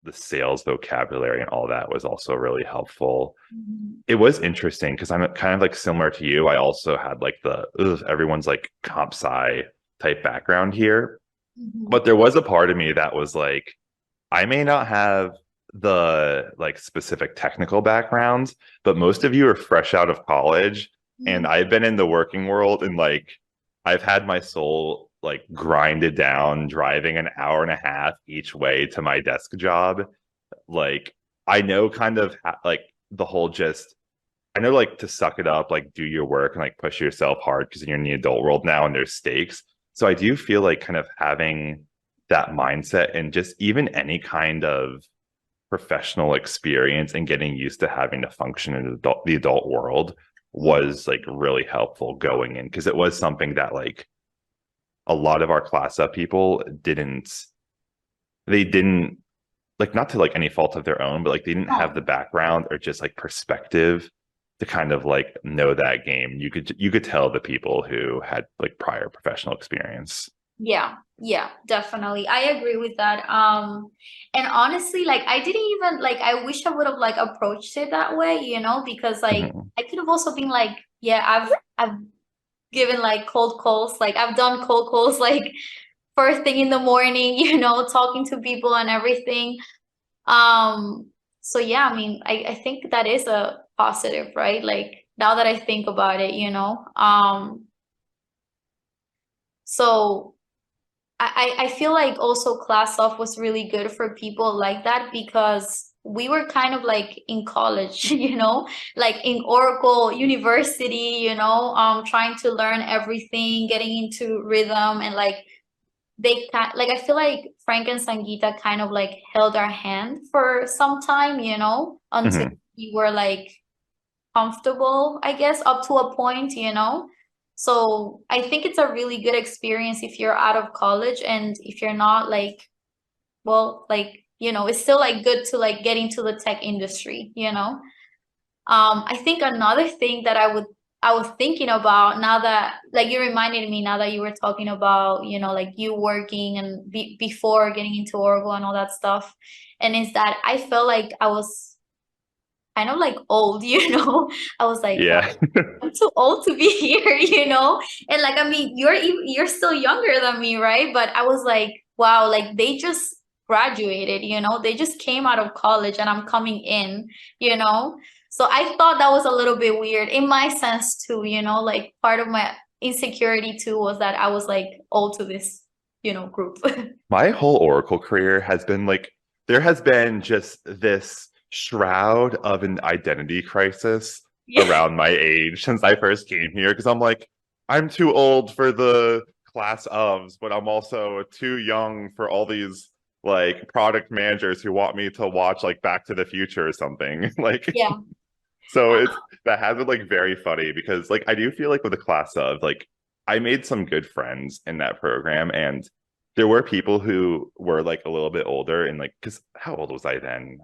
the sales vocabulary and all that was also really helpful. Mhm. It was interesting because I'm kind of like similar to you. I also had like the everyone's like comp sci type background here, Mhm. but there was a part of me that was like, I may not have the like specific technical backgrounds, but most of you are fresh out of college, and Mhm. I've been in the working world, and like I've had my soul like grinded down driving an hour and a half each way to my desk job. Like I know kind of like the whole just I know like to suck it up, like do your work and like push yourself hard because you're in the adult world now and there's stakes. So I do feel like kind of having that mindset and just even any kind of professional experience and getting used to having to function in the adult world Mhm. was like really helpful going in because it was something that like a lot of our class up people didn't like not to like any fault of their own, but like they didn't have the Oh, background or just like perspective to kind of like know that game. You could tell the people who had like prior professional experience. yeah, yeah, definitely. I agree with that. And honestly, like I didn't even like I wish I would have like approached it that way, because like Mhm. I could have also been like, yeah, I've given like cold calls, like I've done cold calls like first thing in the morning, talking to people and everything. Um, so yeah, I mean, I think that is a positive, right? Like now that I think about it, so I feel like also class off was really good for people like that because we were kind of like in college, like in Oracle University, trying to learn everything, getting into rhythm and like like I feel like Frank and Sangeeta kind of like held our hand for some time, until Mhm. we were like comfortable, I guess, up to a point. So I think it's a really good experience if you're out of college and if you're not like, well, like, it's still like good to like get into the tech industry. I think another thing that I was thinking about now that like you reminded me now that you were talking about, like you working and before getting into Oracle and all that stuff. And is that I felt like I was kind of like old, I was like, wow, Yeah. I'm too old to be here. And like, I mean, you're still younger than me, right? But I was like, wow, like they just graduated, they just came out of college and I'm coming in, you know? So I thought that was a little bit weird in my sense too, like part of my insecurity too was that I was like old to this, group. My whole Oracle career has been like there has been just this shroud of an identity crisis Yeah. around my age since I first came here because I'm like I'm too old for the class ofs, but I'm also too young for all these like product managers who want me to watch like Back to the Future or something. Like Yeah. so it's that has been like very funny because like I do feel like with the class of like I made some good friends in that program and there were people who were like a little bit older and like because how old was I then?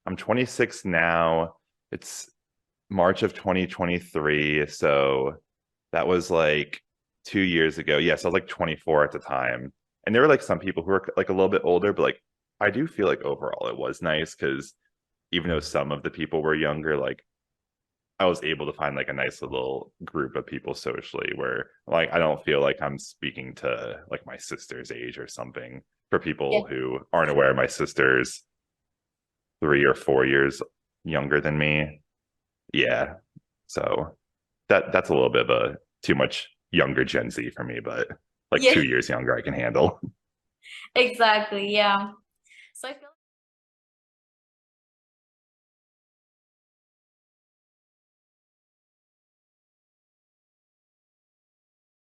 I'm 26 now. It's March of 2023, so that was like 2 years ago. Yes, I was like 24 at the time. And there were like some people who were like a little bit older, but like I do feel like overall it was nice because even though some of the people were younger, like I was able to find like a nice little group of people socially where like I don't feel like I'm speaking to like my sister's age or something for Yeah. people who aren't aware my sister's 3 or 4 years younger than me. Yeah. So that's a little bit of a too much younger Gen Z for me, but like Yeah. 2 years younger I can handle. Exactly. Yeah. So I feel